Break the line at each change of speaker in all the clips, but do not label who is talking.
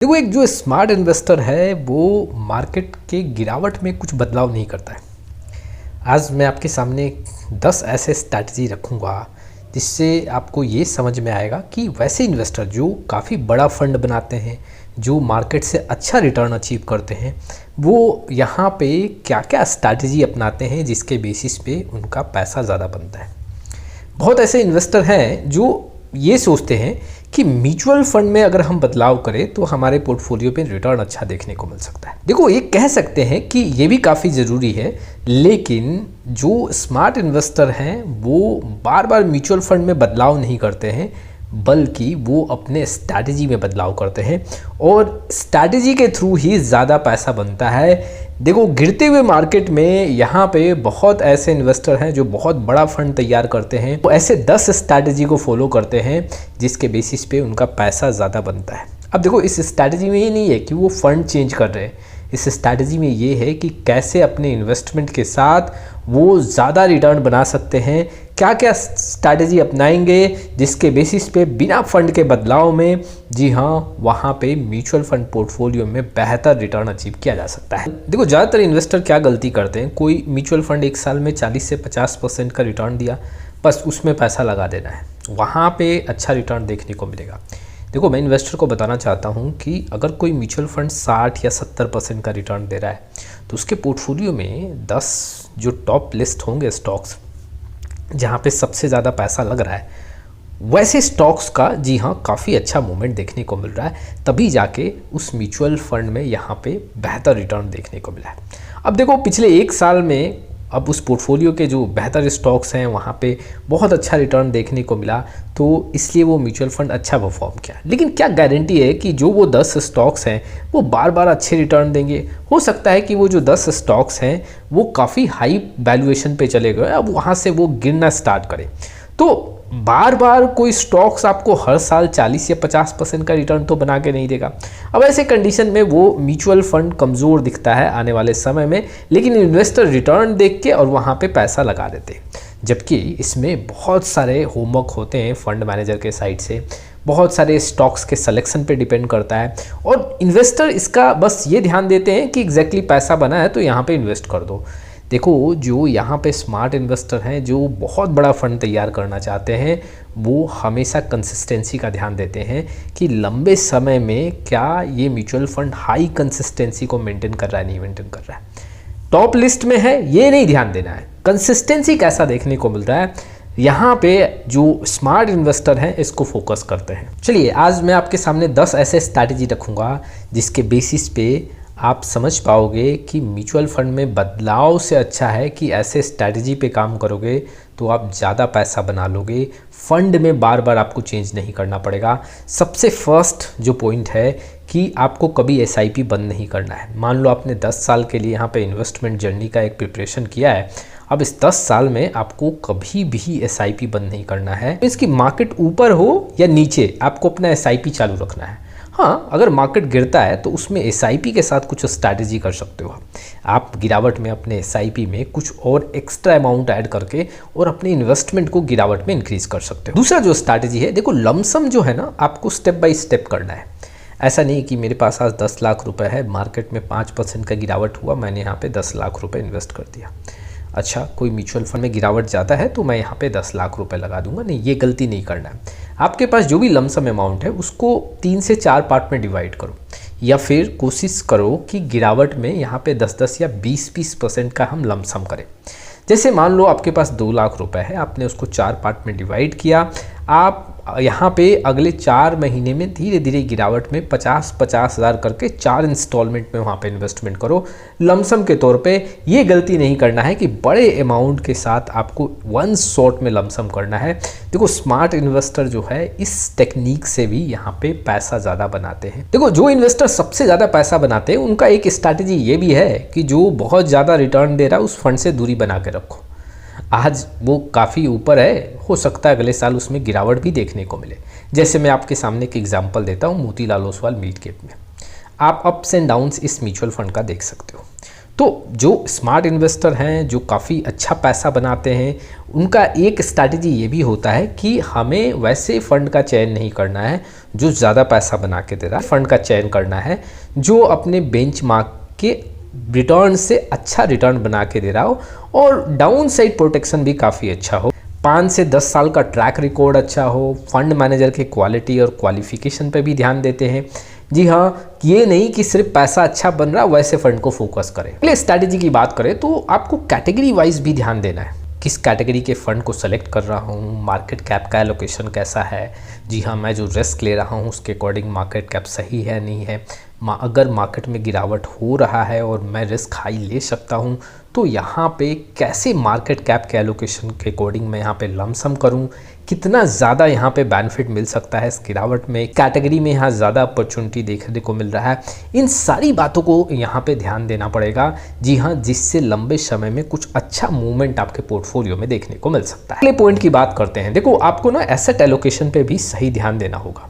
देखो, एक जो स्मार्ट इन्वेस्टर है वो मार्केट के गिरावट में कुछ बदलाव नहीं करता है। आज मैं आपके सामने 10 ऐसे स्ट्रैटेजी रखूँगा जिससे आपको ये समझ में आएगा कि वैसे इन्वेस्टर जो काफ़ी बड़ा फंड बनाते हैं, जो मार्केट से अच्छा रिटर्न अचीव करते हैं, वो यहाँ पे क्या क्या स्ट्रैटेजी अपनाते हैं जिसके बेसिस पे उनका पैसा ज़्यादा बनता है। बहुत ऐसे इन्वेस्टर हैं जो ये सोचते हैं कि म्यूचुअल फंड में अगर हम बदलाव करें तो हमारे पोर्टफोलियो पे रिटर्न अच्छा देखने को मिल सकता है। देखो, ये कह सकते हैं कि ये भी काफ़ी ज़रूरी है, लेकिन जो स्मार्ट इन्वेस्टर हैं वो बार बार म्यूचुअल फंड में बदलाव नहीं करते हैं, बल्कि वो अपने स्ट्रैटेजी में बदलाव करते हैं और स्ट्रैटेजी के थ्रू ही ज़्यादा पैसा बनता है। देखो, गिरते हुए मार्केट में यहाँ पे बहुत ऐसे इन्वेस्टर हैं जो बहुत बड़ा फंड तैयार करते हैं, वो ऐसे 10 स्ट्रैटेजी को फॉलो करते हैं जिसके बेसिस पे उनका पैसा ज़्यादा बनता है। अब देखो, इस स्ट्रैटेजी में ये नहीं है कि वो फंड चेंज कर रहे हैं, इस स्ट्रैटेजी में ये है कि कैसे अपने इन्वेस्टमेंट के साथ वो ज़्यादा रिटर्न बना सकते हैं, क्या क्या स्ट्रैटेजी अपनाएंगे जिसके बेसिस पे बिना फंड के बदलाव में, जी हाँ, वहाँ पे म्यूचुअल फंड पोर्टफोलियो में बेहतर रिटर्न अचीव किया जा सकता है। देखो, ज़्यादातर इन्वेस्टर क्या गलती करते हैं, कोई म्यूचुअल फंड एक साल में 40 से 50% का रिटर्न दिया, बस उसमें पैसा लगा देना है, वहाँ पे अच्छा रिटर्न देखने को मिलेगा। देखो, मैं इन्वेस्टर को बताना चाहता हूँ कि अगर कोई म्यूचुअल फंड 60 या 70% का रिटर्न दे रहा है तो उसके पोर्टफोलियो में 10 जो टॉप लिस्ट होंगे स्टॉक्स, जहाँ पे सबसे ज़्यादा पैसा लग रहा है, वैसे स्टॉक्स का, जी हाँ, काफ़ी अच्छा मूवमेंट देखने को मिल रहा है, तभी जाके उस म्यूचुअल फंड में यहाँ पे बेहतर रिटर्न देखने को मिला है। अब देखो, पिछले एक साल में अब उस पोर्टफोलियो के जो बेहतर स्टॉक्स हैं वहाँ पे बहुत अच्छा रिटर्न देखने को मिला, तो इसलिए वो म्यूचुअल फंड अच्छा परफॉर्म किया। लेकिन क्या गारंटी है कि जो वो 10 स्टॉक्स हैं वो बार बार अच्छे रिटर्न देंगे? हो सकता है कि वो जो 10 स्टॉक्स हैं वो काफ़ी हाई वैल्यूएशन पे चले गए, अब वहाँ से वो गिरना स्टार्ट करें, तो बार बार कोई स्टॉक्स आपको हर साल 40 या 50% का रिटर्न तो बना के नहीं देगा। अब ऐसे कंडीशन में वो म्यूचुअल फंड कमज़ोर दिखता है आने वाले समय में, लेकिन इन्वेस्टर रिटर्न देख के और वहाँ पे पैसा लगा देते हैं, जबकि इसमें बहुत सारे होमवर्क होते हैं फंड मैनेजर के साइड से, बहुत सारे स्टॉक्स के सिलेक्शन पे डिपेंड करता है, और इन्वेस्टर इसका बस ये ध्यान देते हैं कि एग्जैक्टली पैसा बना है तो यहाँ पे इन्वेस्ट कर दो। देखो, जो यहाँ पे स्मार्ट इन्वेस्टर हैं जो बहुत बड़ा फंड तैयार करना चाहते हैं, वो हमेशा कंसिस्टेंसी का ध्यान देते हैं कि लंबे समय में क्या ये म्यूचुअल फंड हाई कंसिस्टेंसी को मेंटेन कर रहा है, नहीं मेंटेन कर रहा है। टॉप लिस्ट में है ये नहीं ध्यान देना है, कंसिस्टेंसी कैसा देखने को मिल रहा है, यहाँ पे जो स्मार्ट इन्वेस्टर हैं इसको फोकस करते हैं। चलिए, आज मैं आपके सामने 10 ऐसे स्ट्रैटेजी रखूँगा जिसके बेसिस पे आप समझ पाओगे कि म्यूचुअल फंड में बदलाव से अच्छा है कि ऐसे स्ट्रैटेजी पे काम करोगे तो आप ज़्यादा पैसा बना लोगे, फंड में बार बार आपको चेंज नहीं करना पड़ेगा। सबसे फर्स्ट जो पॉइंट है कि आपको कभी एसआईपी बंद नहीं करना है। मान लो आपने 10 साल के लिए यहाँ पे इन्वेस्टमेंट जर्नी का एक प्रिपरेशन किया है, अब इस 10 साल में आपको कभी भी एसआईपी बंद नहीं करना है। इसकी मार्केट ऊपर हो या नीचे, आपको अपना एसआईपी चालू रखना है। हाँ, अगर मार्केट गिरता है तो उसमें एसआईपी के साथ कुछ स्ट्रैटेजी कर सकते हो। आप गिरावट में अपने एसआईपी में कुछ और एक्स्ट्रा अमाउंट ऐड करके और अपने इन्वेस्टमेंट को गिरावट में इंक्रीज कर सकते हो। दूसरा जो स्ट्रैटेजी है, देखो, लमसम जो है ना, आपको स्टेप बाय स्टेप करना है। ऐसा नहीं कि मेरे पास आज 10 लाख रुपए है, मार्केट में 5% का गिरावट हुआ, मैंने यहाँ पे 10 लाख रुपए इन्वेस्ट कर दिया। अच्छा, कोई म्यूचुअल फंड में गिरावट ज़्यादा है तो मैं यहाँ पे 10 लाख रुपए लगा दूंगा, नहीं, ये गलती नहीं करना है। आपके पास जो भी लमसम अमाउंट है उसको 3 से 4 पार्ट में डिवाइड करो, या फिर कोशिश करो कि गिरावट में यहाँ पे 10-10 या 20-20% का हम लमसम करें। जैसे मान लो आपके पास 2 लाख रुपए है, आपने उसको 4 पार्ट में डिवाइड किया, आप यहाँ पे अगले 4 महीने में धीरे धीरे गिरावट में 50-50 हज़ार करके 4 इंस्टॉलमेंट में वहाँ पे इन्वेस्टमेंट करो लमसम के तौर पे। ये गलती नहीं करना है कि बड़े अमाउंट के साथ आपको वन शॉट में लमसम करना है। देखो, स्मार्ट इन्वेस्टर जो है इस टेक्निक से भी यहाँ पे पैसा ज़्यादा बनाते हैं। देखो, जो इन्वेस्टर सबसे ज़्यादा पैसा बनाते हैं उनका एक स्ट्रैटेजी ये भी है कि जो बहुत ज़्यादा रिटर्न दे रहा है उस फंड से दूरी बना के रखो। आज वो काफ़ी ऊपर है, हो सकता है अगले साल उसमें गिरावट भी देखने को मिले। जैसे मैं आपके सामने एक एग्जांपल देता हूँ, मोतीलाल ओसवाल मिड कैप में आप अप्स एंड डाउन्स इस म्यूचुअल फंड का देख सकते हो। तो जो स्मार्ट इन्वेस्टर हैं, जो काफ़ी अच्छा पैसा बनाते हैं, उनका एक स्ट्रैटेजी ये भी होता है कि हमें वैसे फ़ंड का चयन नहीं करना है जो ज़्यादा पैसा बना के दे रहा है। फ़ंड का चयन करना है जो अपने बेंचमार्क के रिटर्न से अच्छा रिटर्न बना के दे रहा हो और डाउन साइड प्रोटेक्शन भी काफ़ी अच्छा हो, 5 से 10 साल का ट्रैक रिकॉर्ड अच्छा हो, फंड मैनेजर के क्वालिटी और क्वालिफिकेशन पे भी ध्यान देते हैं। जी हाँ, ये नहीं कि सिर्फ पैसा अच्छा बन रहा वैसे फंड को फोकस करें। पहले स्ट्रैटेजी की बात करें तो आपको कैटेगरी वाइज भी ध्यान देना है, किस कैटेगरी के फ़ंड को सेलेक्ट कर रहा हूँ, मार्केट कैप का एलोकेशन कैसा है। जी हाँ, मैं जो रिस्क ले रहा हूँ उसके अकॉर्डिंग मार्केट कैप सही है नहीं है। अगर मार्केट में गिरावट हो रहा है और मैं रिस्क हाई ले सकता हूँ तो यहाँ पे कैसे मार्केट कैप के एलोकेशन के अकॉर्डिंग मैं यहाँ पे लमसम करूँ, कितना ज़्यादा यहाँ पे बेनिफिट मिल सकता है इस गिरावट में, कैटेगरी में यहाँ ज़्यादा अपॉर्चुनिटी देखने को मिल रहा है। इन सारी बातों को यहाँ पे ध्यान देना पड़ेगा। जी हाँ, जिससे लंबे समय में कुछ अच्छा मूवमेंट आपके पोर्टफोलियो में देखने को मिल सकता है। अगले पॉइंट की बात करते हैं। देखो, आपको ना एसेट एलोकेशन पे भी सही ध्यान देना होगा।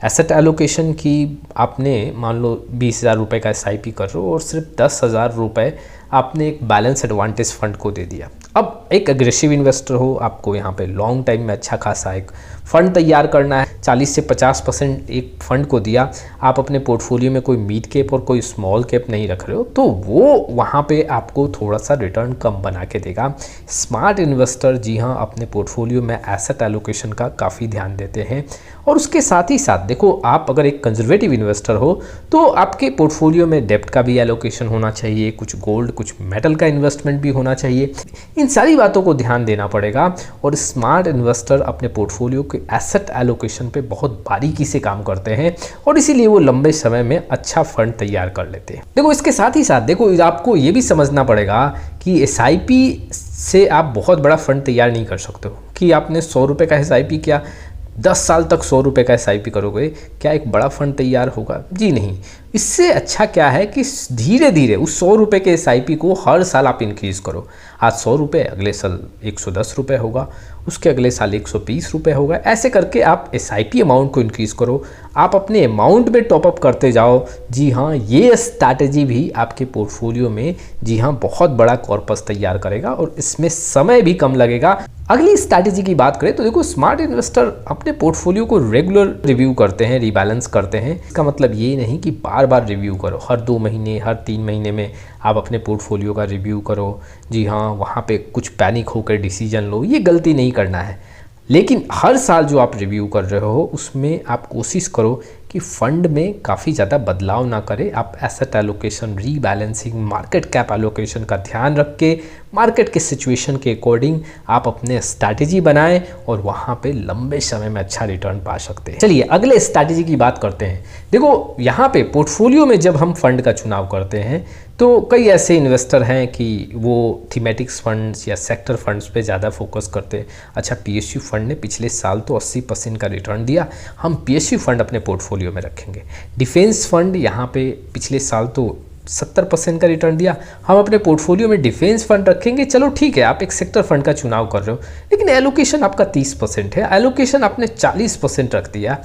एसेट एलोकेशन की आपने मान लो 20,000 रुपये का SIP कर रहे हो और सिर्फ 10,000 रुपये आपने एक बैलेंस एडवांटेज फंड को दे दिया। अब एक एग्रेसिव इन्वेस्टर हो, आपको यहाँ पे लॉन्ग टाइम में अच्छा खासा एक फ़ंड तैयार करना है, 40 से 50% एक फ़ंड को दिया, आप अपने पोर्टफोलियो में कोई मिड कैप और कोई स्मॉल कैप नहीं रख रहे हो तो वो वहाँ पे आपको थोड़ा सा रिटर्न कम बना के देगा। स्मार्ट इन्वेस्टर जी हाँ अपने पोर्टफोलियो में एसेट एलोकेशन का काफ़ी ध्यान देते हैं और उसके साथ ही साथ देखो, आप अगर एक कंजर्वेटिव इन्वेस्टर हो तो आपके पोर्टफोलियो में डेब्ट का भी एलोकेशन होना चाहिए, कुछ गोल्ड कुछ मेटल का इन्वेस्टमेंट भी होना चाहिए। इन सारी बातों को ध्यान देना पड़ेगा और स्मार्ट इन्वेस्टर अपने पोर्टफोलियो के एसेट एलोकेशन पे बहुत बारीकी से काम करते हैं और इसीलिए वो लंबे समय में अच्छा फंड तैयार कर लेते हैं। देखो, इसके साथ ही साथ देखो, आपको ये भी समझना पड़ेगा कि SIP से आप बहुत बड़ा फंड तैयार नहीं कर सकते हो कि आपने 100 रुपये का SIP किया, 10 साल तक 100 रुपये का SIP करोगे, क्या एक बड़ा फंड तैयार होगा? जी नहीं। इससे अच्छा क्या है कि धीरे धीरे उस 100 रुपये के SIP को हर साल आप इंक्रीज़ करो। आज 100 रुपये, अगले साल 110 रुपये होगा, उसके अगले साल 120 रुपये होगा। ऐसे करके आप SIP अमाउंट को इंक्रीज़ करो, आप अपने अमाउंट में टॉपअप करते जाओ। जी हाँ, ये स्ट्रैटेजी भी आपके पोर्टफोलियो में जी हाँ बहुत बड़ा कॉर्पस तैयार करेगा और इसमें समय भी कम लगेगा। अगली स्ट्रैटेजी की बात करें तो देखो, स्मार्ट इन्वेस्टर अपने पोर्टफोलियो को रेगुलर रिव्यू करते हैं, रीबैलेंस करते हैं। इसका मतलब ये नहीं कि बार बार रिव्यू करो, हर 2 महीने हर 3 महीने में आप अपने पोर्टफोलियो का रिव्यू करो। जी हाँ, वहाँ पे कुछ पैनिक होकर डिसीजन लो, ये गलती नहीं करना है। लेकिन हर साल जो आप रिव्यू कर रहे हो उसमें आप कोशिश करो कि फ़ंड में काफ़ी ज़्यादा बदलाव ना करें। आप asset allocation, rebalancing, market cap allocation का ध्यान रख के मार्केट के सिचुएशन के अकॉर्डिंग आप अपने स्ट्रैटेजी बनाएं और वहाँ पे लंबे समय में अच्छा रिटर्न पा सकते हैं। चलिए अगले स्ट्रैटेजी की बात करते हैं। देखो, यहाँ पे पोर्टफोलियो में जब हम फंड का चुनाव करते हैं तो कई ऐसे इन्वेस्टर हैं कि वो थीमेटिक्स फंड्स या सेक्टर फंड्स पे ज़्यादा फोकस करते हैं। अच्छा, PSU फंड ने पिछले साल तो 80% का रिटर्न दिया, हम PSU फंड अपने पोर्टफोलियो में रखेंगे। डिफेंस फंड यहाँ पे पिछले साल तो 70% का रिटर्न दिया, हम अपने पोर्टफोलियो में डिफेंस फंड रखेंगे। चलो ठीक है, आप एक सेक्टर फंड का चुनाव कर रहे हो, लेकिन एलोकेशन आपका 30% है, एलोकेशन आपने 40% रख दिया।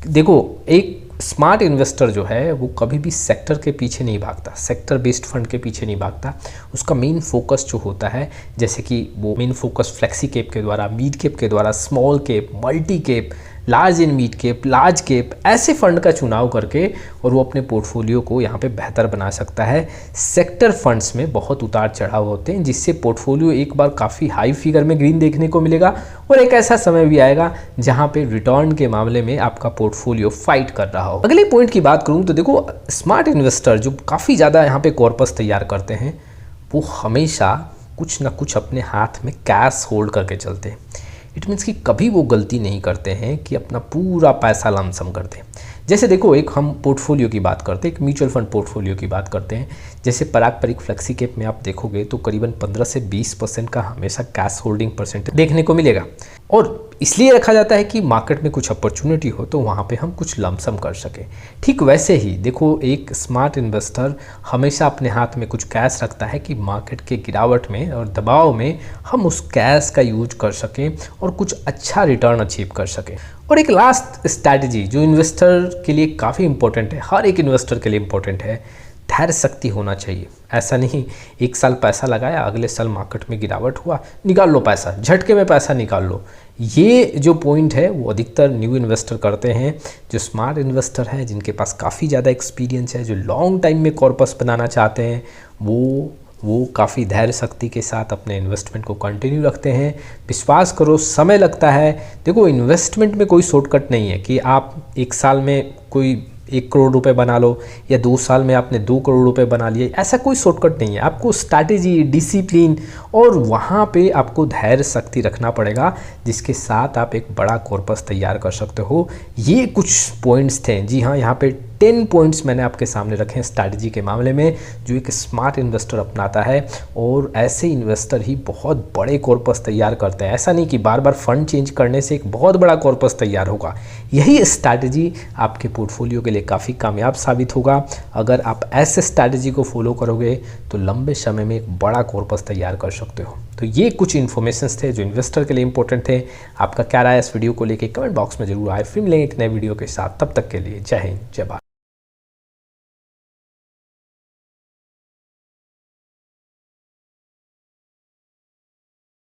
देखो, एक स्मार्ट इन्वेस्टर जो है वो कभी भी सेक्टर के पीछे नहीं भागता, सेक्टर बेस्ड फंड के पीछे नहीं भागता। उसका मेन फोकस जो होता है, जैसे कि वो मेन फोकस फ्लेक्सी कैप के द्वारा, मिड कैप के द्वारा, small cap, multi cap, large in mid cap, large cap, ऐसे फंड का चुनाव करके और वो अपने पोर्टफोलियो को यहाँ पे बेहतर बना सकता है। सेक्टर फंड्स में बहुत उतार चढ़ाव होते हैं, जिससे पोर्टफोलियो एक बार काफ़ी हाई फिगर में ग्रीन देखने को मिलेगा और एक ऐसा समय भी आएगा जहाँ पे रिटर्न के मामले में आपका पोर्टफोलियो फाइट कर रहा हो। अगले पॉइंट की बात करूँ तो देखो, स्मार्ट इन्वेस्टर जो काफ़ी ज़्यादा यहाँ पे कॉर्पस तैयार करते हैं वो हमेशा कुछ ना कुछ अपने हाथ में कैश होल्ड करके चलते हैं। इट मीन्स कि कभी वो गलती नहीं करते हैं कि अपना पूरा पैसा लमसम कर दें। जैसे देखो, एक हम पोर्टफोलियो की बात करते हैं, एक म्यूचुअल फंड पोर्टफोलियो की बात करते हैं। जैसे पारंपरिक फ्लेक्सी कैप में आप देखोगे तो करीबन 15 से 20% का हमेशा कैश होल्डिंग परसेंटेज देखने को मिलेगा और इसलिए रखा जाता है कि मार्केट में कुछ अपॉर्चुनिटी हो तो वहाँ पे हम कुछ लमसम कर सकें। ठीक वैसे ही देखो, एक स्मार्ट इन्वेस्टर हमेशा अपने हाथ में कुछ कैश रखता है कि मार्केट के गिरावट में और दबाव में हम उस कैश का यूज कर सकें और कुछ अच्छा रिटर्न अचीव कर सकें। और एक लास्ट स्ट्रैटेजी जो इन्वेस्टर के लिए काफ़ी इंपॉर्टेंट है, हर एक इन्वेस्टर के लिए इंपॉर्टेंट है, धैर्य शक्ति होना चाहिए। ऐसा नहीं एक साल पैसा लगाया, अगले साल मार्केट में गिरावट हुआ, निकाल लो पैसा, झटके में पैसा निकाल लो। ये जो पॉइंट है वो अधिकतर न्यू इन्वेस्टर करते हैं। जो स्मार्ट इन्वेस्टर हैं, जिनके पास काफ़ी ज़्यादा एक्सपीरियंस है, जो लॉन्ग टाइम में कॉर्पस बनाना चाहते हैं, वो काफ़ी धैर्य शक्ति के साथ अपने इन्वेस्टमेंट को कंटिन्यू रखते हैं। विश्वास करो, समय लगता है। देखो, इन्वेस्टमेंट में कोई शॉर्टकट नहीं है कि आप एक साल में कोई 1 करोड़ रुपए बना लो या 2 साल में आपने 2 करोड़ रुपए बना लिए। ऐसा कोई शॉर्टकट नहीं है। आपको स्ट्रैटेजी, डिसिप्लिन और वहाँ पे आपको धैर्य शक्ति रखना पड़ेगा, जिसके साथ आप एक बड़ा कॉर्पस तैयार कर सकते हो। ये कुछ पॉइंट्स थे। जी हाँ, यहाँ पे 10 पॉइंट्स मैंने आपके सामने रखे हैं स्ट्रैटेजी के मामले में, जो एक स्मार्ट इन्वेस्टर अपनाता है। और ऐसे इन्वेस्टर ही बहुत बड़े कॉर्पस तैयार करते हैं। ऐसा नहीं कि बार बार फंड चेंज करने से एक बहुत बड़ा कॉर्पस तैयार होगा। यही स्ट्रैटेजी आपके पोर्टफोलियो के लिए काफ़ी कामयाब साबित होगा। अगर आप ऐसे स्ट्रैटेजी को फॉलो करोगे तो लंबे समय में एक बड़ा कॉर्पस तैयार कर सकते हो। तो ये कुछ इन्फॉर्मेशंस थे जो इन्वेस्टर के लिए इंपॉर्टेंट थे। आपका क्या राय है इस वीडियो को लेके कमेंट बॉक्स में जरूर आए। फिर मिलेंगे एक नए वीडियो के साथ। तब तक के लिए जय हिंद, जय भारत।